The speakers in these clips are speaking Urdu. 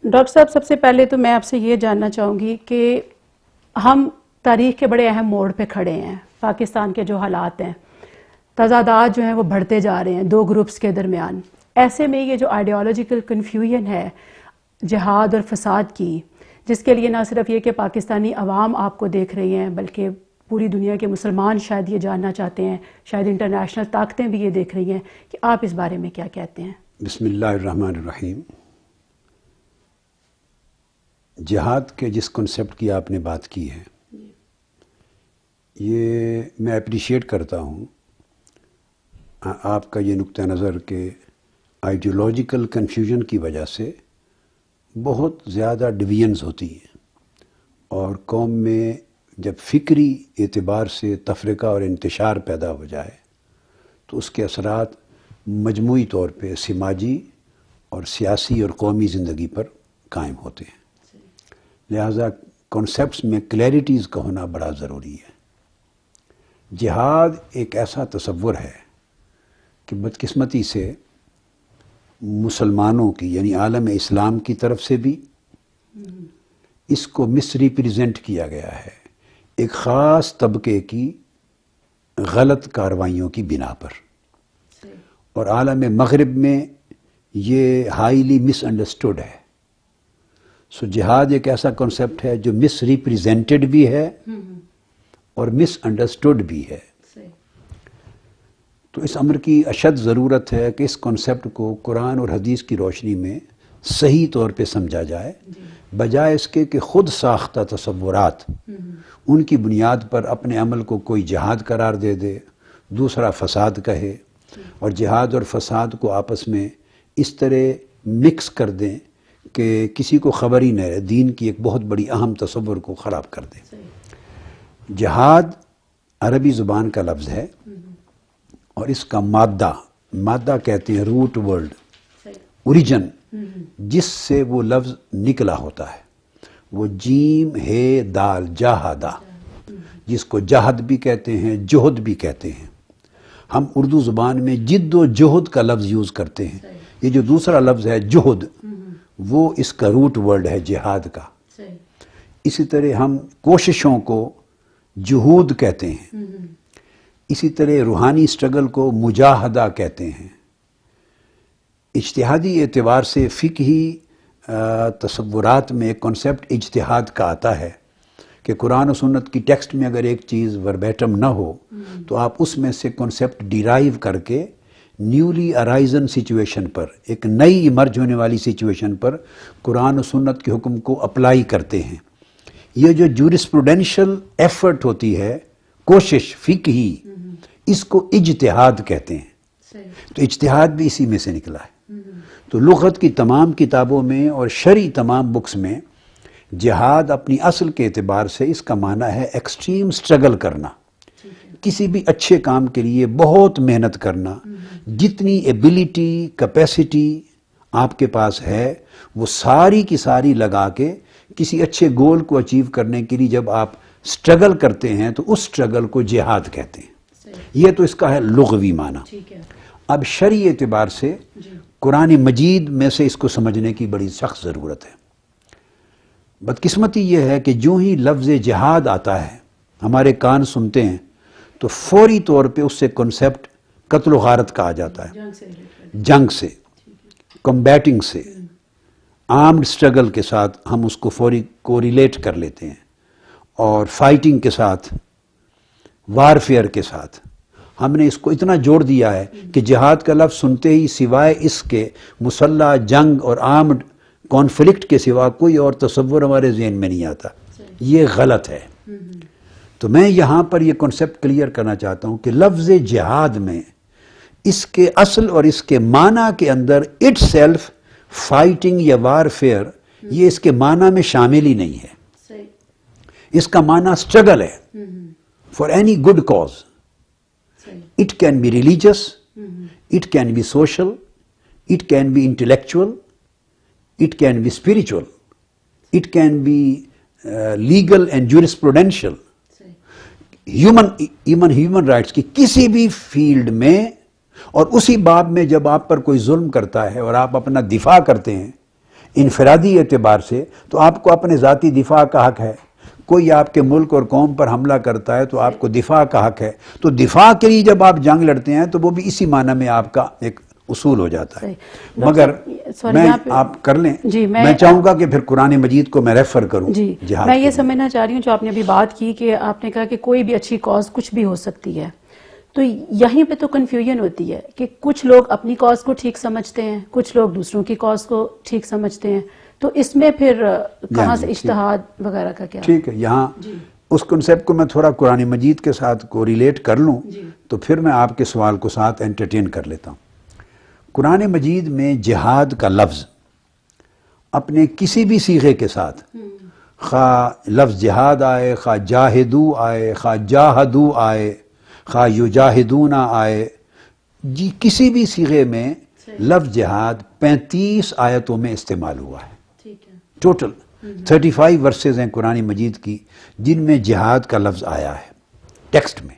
ڈاکٹر صاحب، سب سے پہلے تو میں آپ سے یہ جاننا چاہوں گی کہ ہم تاریخ کے بڑے اہم موڑ پہ کھڑے ہیں. پاکستان کے جو حالات ہیں، تضادات جو ہیں وہ بڑھتے جا رہے ہیں دو گروپس کے درمیان. ایسے میں یہ جو آئیڈیالوجیکل کنفیوژن ہے جہاد اور فساد کی، جس کے لیے نہ صرف یہ کہ پاکستانی عوام آپ کو دیکھ رہی ہیں بلکہ پوری دنیا کے مسلمان شاید یہ جاننا چاہتے ہیں، شاید انٹرنیشنل طاقتیں بھی یہ دیکھ رہی ہیں، کہ آپ اس بارے میں کیا کہتے ہیں؟ بسم اللہ الرحمن الرحیم. جہاد کے جس کنسیپٹ کی آپ نے بات کی ہے، یہ میں اپریشیٹ کرتا ہوں آپ کا یہ نقطہ نظر کہ آئیڈیالوجیکل کنفیوژن کی وجہ سے بہت زیادہ ڈویژنز ہوتی ہیں، اور قوم میں جب فکری اعتبار سے تفرقہ اور انتشار پیدا ہو جائے تو اس کے اثرات مجموعی طور پہ سماجی اور سیاسی اور قومی زندگی پر قائم ہوتے ہیں. لہٰذا کنسیپٹس میں کلیئرٹیز کا ہونا بڑا ضروری ہے. جہاد ایک ایسا تصور ہے کہ بدقسمتی سے مسلمانوں کی یعنی عالم اسلام کی طرف سے بھی اس کو مس ریپریزنٹ کیا گیا ہے ایک خاص طبقے کی غلط کارروائیوں کی بنا پر، اور عالم مغرب میں یہ ہائیلی مس انڈرسٹوڈ ہے. سو جہاد ایک ایسا کنسیپٹ ہے جو مس ریپریزنٹڈ بھی ہے اور مس انڈرسٹوڈ بھی ہے. تو اس امر کی اشد ضرورت ہے کہ اس کنسیپٹ کو قرآن اور حدیث کی روشنی میں صحیح طور پہ سمجھا جائے، بجائے اس کے کہ خود ساختہ تصورات ان کی بنیاد پر اپنے عمل کو کوئی جہاد قرار دے دے، دوسرا فساد کہے، اور جہاد اور فساد کو آپس میں اس طرح مکس کر دیں کہ کسی کو خبر ہی نہ رہے، دین کی ایک بہت بڑی اہم تصور کو خراب کر دیں. جہاد عربی زبان کا لفظ ہے، اور اس کا مادہ کہتے ہیں روٹ ورڈ، اوریجن جس سے وہ لفظ نکلا ہوتا ہے وہ جیم ہے دال جاہدہ، جس کو جہد بھی کہتے ہیں جہد بھی کہتے ہیں. ہم اردو زبان میں جد و جہد کا لفظ یوز کرتے ہیں. یہ جو دوسرا لفظ ہے جہد، وہ اس کا روٹ ورڈ ہے جہاد کا. اسی طرح ہم کوششوں کو جہود کہتے ہیں، اسی طرح روحانی اسٹرگل کو مجاہدہ کہتے ہیں. اجتہادی اعتبار سے فقہی تصورات میں ایک کنسیپٹ اجتہاد کا آتا ہے کہ قرآن و سنت کی ٹیکسٹ میں اگر ایک چیز وربیٹم نہ ہو تو آپ اس میں سے کنسیپٹ ڈیرائیو کر کے نیولی ارائزن سچویشن پر، ایک نئی ایمرج ہونے والی سچویشن پر قرآن و سنت کے حکم کو اپلائی کرتے ہیں. یہ جو جورسپروڈینشل ایفرٹ ہوتی ہے، کوشش فقہی، اس کو اجتہاد کہتے ہیں. تو اجتہاد بھی اسی میں سے نکلا ہے. تو لغت کی تمام کتابوں میں اور شرعی تمام بکس میں جہاد اپنی اصل کے اعتبار سے اس کا معنی ہے ایکسٹریم سٹرگل کرنا، کسی بھی اچھے کام کے لیے بہت محنت کرنا. جتنی ایبیلٹی کیپیسٹی آپ کے پاس ہے وہ ساری کی ساری لگا کے کسی اچھے گول کو اچیو کرنے کے لیے جب آپ سٹرگل کرتے ہیں تو اس سٹرگل کو جہاد کہتے ہیں. یہ تو اس کا ہے لغوی معنی. اب شرعی اعتبار سے قرآن مجید میں سے اس کو سمجھنے کی بڑی سخت ضرورت ہے. بدقسمتی یہ ہے کہ جو ہی لفظ جہاد آتا ہے ہمارے کان سنتے ہیں تو فوری طور پہ اس سے کنسیپٹ قتل و غارت کا آ جاتا ہے، جنگ سے، کمبیٹنگ سے، آرمڈ سٹرگل کے ساتھ ہم اس کو فوری کوریلیٹ کر لیتے ہیں، اور فائٹنگ کے ساتھ، وارفیئر کے ساتھ ہم نے اس کو اتنا جوڑ دیا ہے کہ جہاد کا لفظ سنتے ہی سوائے اس کے مسلح جنگ اور آرمڈ کانفلکٹ کے سوا کوئی اور تصور ہمارے ذہن میں نہیں آتا. یہ غلط ہے. تو میں یہاں پر یہ کنسیپٹ کلیئر کرنا چاہتا ہوں کہ لفظ جہاد میں اس کے اصل اور اس کے معنی کے اندر اٹ سیلف فائٹنگ یا وارفیئر یہ اس کے معنی میں شامل ہی نہیں ہے. اس کا معنی سٹرگل ہے for any good cause. It can be religious, it can be social, it can be intellectual, it can be spiritual, it can be legal and jurisprudential. Human rights کی کسی بھی فیلڈ میں، اور اسی باب میں جب آپ پر کوئی ظلم کرتا ہے اور آپ اپنا دفاع کرتے ہیں، انفرادی اعتبار سے تو آپ کو اپنے ذاتی دفاع کا حق ہے. کوئی آپ کے ملک اور قوم پر حملہ کرتا ہے تو آپ کو دفاع کا حق ہے. تو دفاع کے لیے جب آپ جنگ لڑتے ہیں تو وہ بھی اسی معنی میں آپ کا ایک اصول ہو جاتا ہے. مگر میں آپ کر لیں, میں چاہوں گا کہ پھر قرآن مجید کو میں ریفر کروں. جی میں یہ سمجھنا چاہ رہی ہوں جو آپ نے ابھی بات کی کہ آپ نے کہا کہ کوئی بھی اچھی کاز کچھ بھی ہو سکتی ہے, تو یہیں پہ تو کنفیوژن ہوتی ہے کہ کچھ لوگ اپنی کاز کو ٹھیک سمجھتے ہیں, کچھ لوگ دوسروں کی کاز کو ٹھیک سمجھتے ہیں, تو اس میں پھر کہاں سے اجتہاد وغیرہ کا کیا؟ ٹھیک ہے, یہاں اس کنسیپٹ کو میں تھوڑا قرآن مجید کے ساتھ کو ریلیٹ کر لوں تو پھر میں آپ کے سوال کو ساتھ انٹرٹین کر لیتا ہوں. قرآن مجید میں جہاد کا لفظ اپنے کسی بھی صیغے کے ساتھ, خواہ لفظ جہاد آئے, خواہ جاہدو آئے, خواہ جاہدو آئے, خواہ یجاہدون آئے, جی کسی بھی صیغے میں لفظ جہاد 35 آیتوں میں استعمال ہوا ہے. ٹوٹل 35 ورسز ہیں قرآن مجید کی جن میں جہاد کا لفظ آیا ہے ٹیکسٹ میں.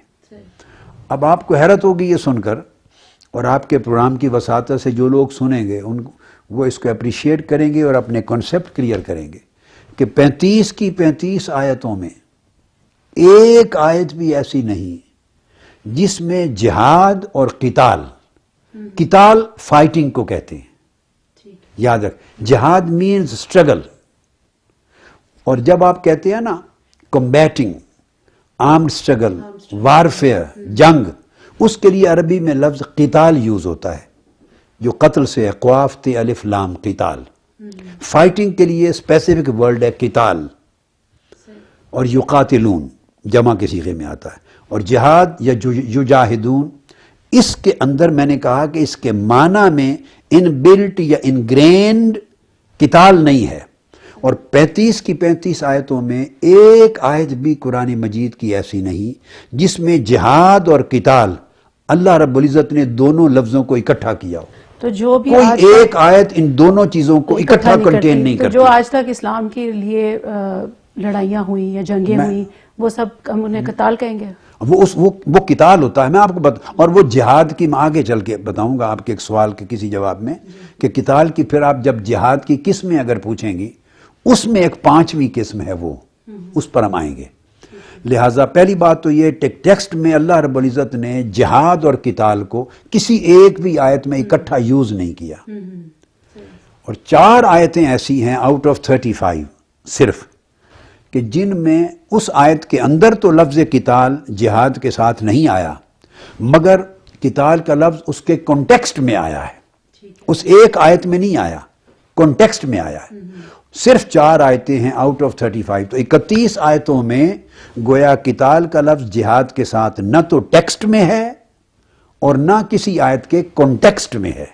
اب آپ کو حیرت ہوگی یہ سن کر, اور آپ کے پروگرام کی وساطت سے جو لوگ سنیں گے وہ اس کو اپریشیٹ کریں گے اور اپنے کنسیپٹ کلیئر کریں گے کہ 35 کی 35 آیتوں میں ایک آیت بھی ایسی نہیں جس میں جہاد اور قتال, قتال فائٹنگ کو کہتے ہیں, یاد رکھ, جہاد مینز اسٹرگل, اور جب آپ کہتے ہیں نا کمبیٹنگ, آرمڈ اسٹرگل, وارفیئر, جنگ, اس کے لیے عربی میں لفظ قتال یوز ہوتا ہے جو قتل سے ہے, قواف تے الف لام قتال. فائٹنگ کے لیے اسپیسیفک ورڈ ہے قتال, اور یقاتلون جمع کے صیغے میں آتا ہے. اور جہاد یا یجاہدون, اس کے اندر میں نے کہا کہ اس کے معنی میں ان بلٹ یا انگرینڈ قتال نہیں ہے. اور 35 کی 35 آیتوں میں ایک آیت بھی قرآن مجید کی ایسی نہیں جس میں جہاد اور قتال اللہ رب العزت نے دونوں لفظوں کو اکٹھا کیا ہو. تو جو بھی کوئی ایک آیت ان دونوں چیزوں کو اکٹھا کنٹین نہیں کرتی. جو آج تک اسلام کے لیے لڑائیاں ہوئیں یا جنگیں ہوئیں وہ سب ہم انہیں قتال کہیں گے. وہ قتال ہوتا ہے. میں آپ کو اور وہ جہاد کی میں آگے چل کے بتاؤں گا آپ کے ایک سوال کے کسی جواب میں کہ قتال کی پھر آپ جب جہاد کی قسمیں اگر پوچھیں گی اس میں ایک 5ویں قسم ہے, وہ اس پر ہم آئیں گے. لہٰذا پہلی بات تو یہ ٹیکسٹ میں اللہ رب العزت نے جہاد اور قتال کو کسی ایک بھی آیت میں اکٹھا یوز نہیں کیا. اور 4 آیتیں ایسی ہیں آؤٹ آف 35 صرف کہ جن میں اس آیت کے اندر تو لفظ قتال جہاد کے ساتھ نہیں آیا, مگر قتال کا لفظ اس کے کانٹیکسٹ میں آیا ہے, اس ایک آیت میں نہیں آیا, کانٹیکسٹ میں آیا ہے. صرف 4 آیتیں ہیں آؤٹ آف 35. تو 31 آیتوں میں گویا قتال کا لفظ جہاد کے ساتھ نہ تو ٹیکسٹ میں ہے اور نہ کسی آیت کے کانٹیکسٹ میں ہے,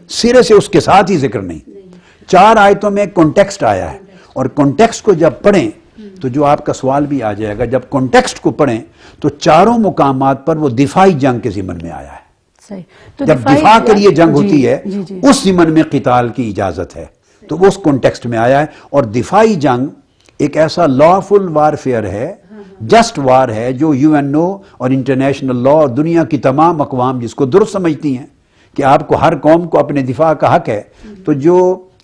سرے سے اس کے ساتھ ہی ذکر نہیں. 4 آیتوں میں کانٹیکسٹ آیا ہے, اور کانٹیکسٹ کو جب پڑھیں تو جو آپ کا سوال بھی آ جائے گا, جب کانٹیکسٹ کو پڑھیں تو چاروں مقامات پر وہ دفاعی جنگ کے ضمن میں آیا ہے. جب دفاع کے لیے جنگ ہوتی ہے اس ضمن میں قتال کی اجازت ہے, تو وہ اس کانٹیکسٹ میں آیا ہے. اور دفاعی جنگ ایک ایسا لافل وارفیئر ہے, جسٹ وار ہے, جو UNO اور انٹرنیشنل لا اور دنیا کی تمام اقوام جس کو درست سمجھتی ہیں کہ آپ کو ہر قوم کو اپنے دفاع کا حق ہے. تو جو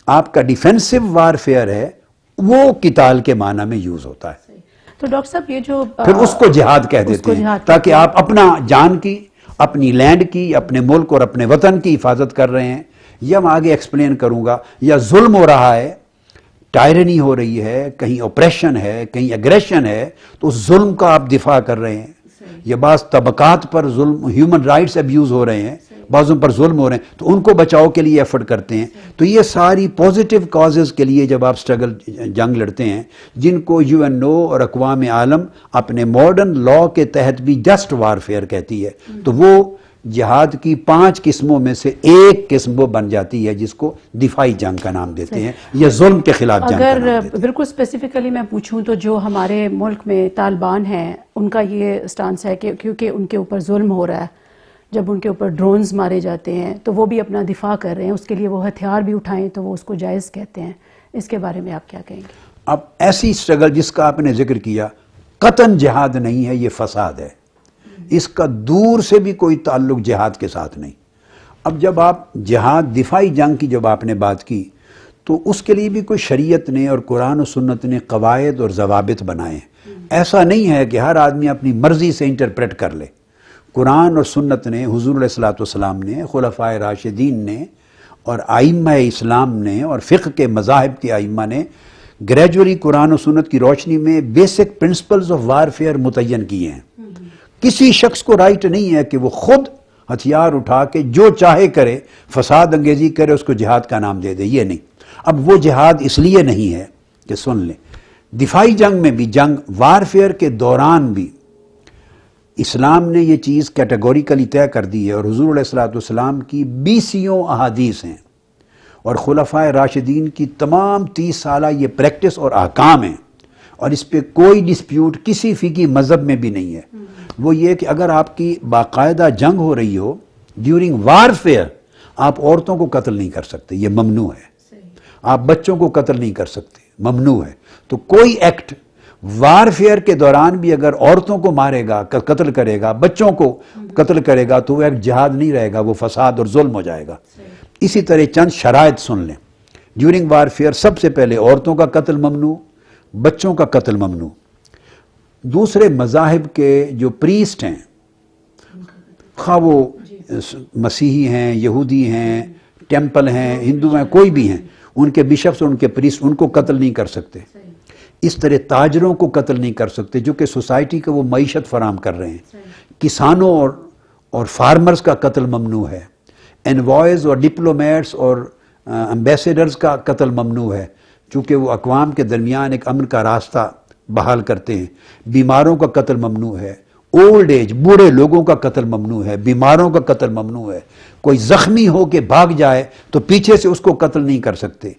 آپ کا ڈیفینسو وارفیئر ہے وہ قتال کے معنی میں یوز ہوتا ہے. تو ڈاکٹر صاحب یہ جو پھر اس کو جہاد کہہ دیتے ہیں تاکہ آپ اپنا جان کی, اپنی لینڈ کی, اپنے ملک اور اپنے وطن کی حفاظت کر رہے ہیں, یا میں آگے ایکسپلین کروں گا, یا ظلم ہو رہا ہے, ٹائرنی ہو رہی ہے, کہیں اوپریشن ہے, کہیں اگریشن ہے, تو اس ظلم کا آپ دفاع کر رہے ہیں. یا بعض طبقات پر ظلم, ہیومن رائٹس ابیوز ہو رہے ہیں, بعضوں پر ظلم ہو رہے ہیں, تو ان کو بچاؤ کے لیے ایفرٹ کرتے ہیں. تو یہ ساری پازیٹیو کازز کے لیے جب آپ اسٹرگل جنگ لڑتے ہیں, جن کو UNO اور اقوام عالم اپنے ماڈرن لا کے تحت بھی جسٹ وارفیئر کہتی ہے, تو وہ جہاد کی 5 قسموں میں سے ایک قسم وہ بن جاتی ہے جس کو دفاعی جنگ کا نام دیتے ہیں, یا ظلم کے خلاف جنگ کا نام دیتے ہیں. اگر بالکل اسپیسیفکلی میں پوچھوں تو جو ہمارے ملک میں طالبان ہیں ان کا یہ سٹانس ہے کہ کیونکہ ان کے اوپر ظلم ہو رہا ہے, جب ان کے اوپر ڈرونز مارے جاتے ہیں تو وہ بھی اپنا دفاع کر رہے ہیں, اس کے لیے وہ ہتھیار بھی اٹھائیں تو وہ اس کو جائز کہتے ہیں. اس کے بارے میں آپ کیا کہیں گے؟ اب ایسی اسٹرگل جس کا آپ نے ذکر کیا قطعاً جہاد نہیں ہے, یہ فساد ہے, اس کا دور سے بھی کوئی تعلق جہاد کے ساتھ نہیں. اب جب آپ جہاد دفاعی جنگ کی جب آپ نے بات کی تو اس کے لیے بھی کوئی شریعت نے اور قرآن و سنت نے قواعد اور ضوابط بنائے ہیں. ایسا نہیں ہے کہ ہر آدمی اپنی مرضی سے انٹرپریٹ کر لے. قرآن اور سنت نے، حضور علیہ الصلوۃ والسلام نے، خلفائے راشدین نے اور ائمہ اسلام نے اور فقہ کے مذاہب کے ائمہ نے گریجولی قرآن و سنت کی روشنی میں بیسک پرنسپلز آف وارفیئر متعین کیے ہیں. کسی شخص کو رائٹ نہیں ہے کہ وہ خود ہتھیار اٹھا کے جو چاہے کرے، فساد انگیزی کرے، اس کو جہاد کا نام دے دے. یہ نہیں. اب وہ جہاد اس لیے نہیں ہے کہ سن لیں، دفاعی جنگ میں بھی، جنگ وارفیئر کے دوران بھی اسلام نے یہ چیز کیٹیگوریکلی طے کر دی ہے، اور حضور علیہ الصلوۃ والسلام کی 20 احادیث ہیں اور خلفائے راشدین کی تمام 30 سالہ یہ پریکٹس اور احکام ہیں، اور اس پہ کوئی ڈسپیوٹ کسی فقہی مذہب میں بھی نہیں ہے. وہ یہ کہ اگر آپ کی باقاعدہ جنگ ہو رہی ہو ڈیورنگ وارفیئر، آپ عورتوں کو قتل نہیں کر سکتے، یہ ممنوع ہے. آپ بچوں کو قتل نہیں کر سکتے، ممنوع ہے. تو کوئی ایکٹ وارفیئر کے دوران بھی اگر عورتوں کو مارے گا، قتل کرے گا، بچوں کو قتل کرے گا، تو وہ ایک جہاد نہیں رہے گا، وہ فساد اور ظلم ہو جائے گا. اسی طرح چند شرائط سن لیں. ڈیورنگ وارفیئر سب سے پہلے عورتوں کا قتل ممنوع، بچوں کا قتل ممنوع. دوسرے مذاہب کے جو پریسٹ ہیں، خواہ وہ مسیحی ہیں، یہودی ہیں، ٹیمپل ہیں، ہندو ہیں، کوئی بھی ہیں، ان کے بشپس اور ان کے پریسٹ ان کو قتل نہیں کر سکتے. اس طرح تاجروں کو قتل نہیں کر سکتے جو کہ سوسائٹی کو وہ معیشت فراہم کر رہے ہیں. کسانوں اور فارمرز کا قتل ممنوع ہے. انوائز اور ڈپلومیٹس اور امبیسیڈرز کا قتل ممنوع ہے، چونکہ وہ اقوام کے درمیان ایک امن کا راستہ بحال کرتے ہیں. بیماروں کا قتل ممنوع ہے. اولڈ ایج، بوڑھے لوگوں کا قتل ممنوع ہے. بیماروں کا قتل ممنوع ہے. کوئی زخمی ہو کے بھاگ جائے تو پیچھے سے اس کو قتل نہیں کر سکتے.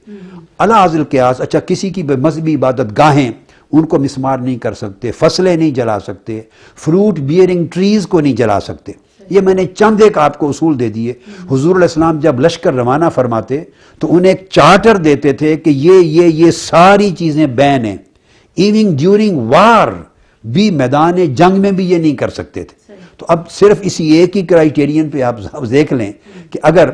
علی ذی القیاس، اچھا کسی کی مذہبی عبادت گاہیں، ان کو مسمار نہیں کر سکتے، فصلیں نہیں جلا سکتے، فروٹ بیئرنگ ٹریز کو نہیں جلا سکتے. یہ میں نے چند ایک آپ کو اصول دے دیے. حضور علیہ السلام جب لشکر روانہ فرماتے تو انہیں ایک چارٹر دیتے تھے کہ یہ ساری چیزیں بین ہیں. ایون ڈیورنگ وار بھی، میدان جنگ میں بھی یہ نہیں کر سکتے تھے. تو اب صرف اسی ایک ہی کرائیٹیرین پہ آپ دیکھ لیں کہ اگر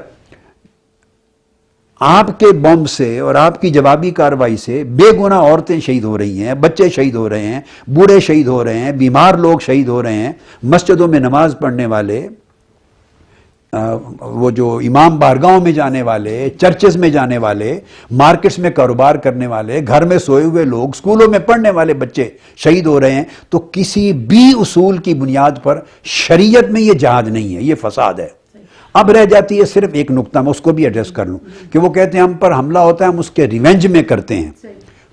آپ کے بمب سے اور آپ کی جوابی کارروائی سے بے گناہ عورتیں شہید ہو رہی ہیں، بچے شہید ہو رہے ہیں، بوڑھے شہید ہو رہے ہیں، بیمار لوگ شہید ہو رہے ہیں، مسجدوں میں نماز پڑھنے والے، وہ جو امام بارگاہوں میں جانے والے، چرچز میں جانے والے، مارکیٹس میں کاروبار کرنے والے، گھر میں سوئے ہوئے لوگ، سکولوں میں پڑھنے والے بچے شہید ہو رہے ہیں، تو کسی بھی اصول کی بنیاد پر شریعت میں یہ جہاد نہیں ہے، یہ فساد ہے. اب رہ جاتی ہے صرف ایک نقطہ، میں اس کو بھی ایڈریس کر لوں کہ وہ کہتے ہیں ہم پر حملہ ہوتا ہے ہم اس کے ریونج میں کرتے ہیں.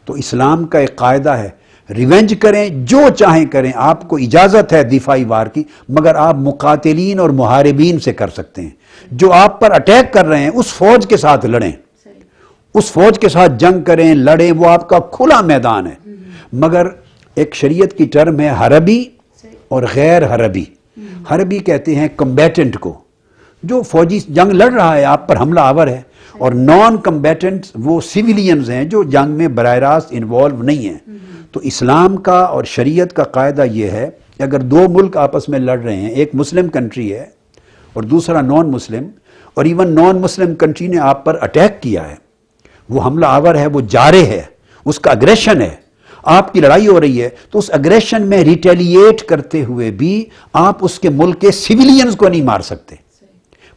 تو اسلام کا ایک قاعدہ ہے، ریونج کریں، جو چاہیں کریں، آپ کو اجازت ہے دفاعی وار کی، مگر آپ مقاتلین اور محاربین سے کر سکتے ہیں. جو آپ پر اٹیک کر رہے ہیں اس فوج کے ساتھ لڑیں، اس فوج کے ساتھ جنگ کریں، لڑیں، وہ آپ کا کھلا میدان ہے. مگر ایک شریعت کی ٹرم ہے حربی اور غیر حربی. حربی کہتے ہیں کمبیٹنٹ کو، جو فوجی جنگ لڑ رہا ہے، آپ پر حملہ آور ہے. اور نان کمبیٹنٹ وہ سیویلینز ہیں جو جنگ میں براہ راست انوالو نہیں ہیں. تو اسلام کا اور شریعت کا قاعدہ یہ ہے کہ اگر دو ملک آپس میں لڑ رہے ہیں، ایک مسلم کنٹری ہے اور دوسرا نان مسلم، اور ایون نان مسلم کنٹری نے آپ پر اٹیک کیا ہے، وہ حملہ آور ہے، وہ جارح ہے، اس کا اگریشن ہے، آپ کی لڑائی ہو رہی ہے، تو اس اگریشن میں ریٹیلیٹ کرتے ہوئے بھی آپ اس کے ملک کے سیویلینز کو نہیں مار سکتے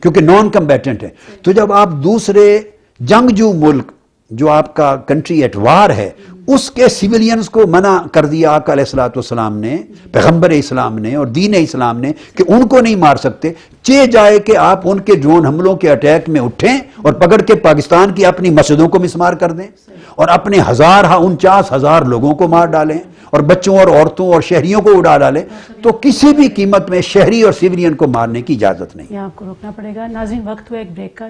کیونکہ نان کمبیٹنٹ ہے. تو جب آپ دوسرے جنگجو ملک جو آپ کا کنٹری ایٹ وار ہے، اس کے سیویلینز کو منع کر دیا آقا علیہ الصلوۃ والسلام نے، پیغمبر اسلام نے اور دین اسلام نے، کہ ان کو نہیں مار سکتے. چہ جائے کہ آپ ان کے ڈرون حملوں کے اٹیک میں اٹھیں اور پکڑ کے پاکستان کی اپنی مسجدوں کو مسمار کر دیں اور اپنے 49,000 لوگوں کو مار ڈالیں اور بچوں اور عورتوں اور شہریوں کو اڑا ڈالیں، تو کسی بھی قیمت میں شہری اور سیویلین کو مارنے کی اجازت نہیں. یہاں آپ کو روکنا پڑے گا. ناظرین، وقت ہوا ایک بریک کا.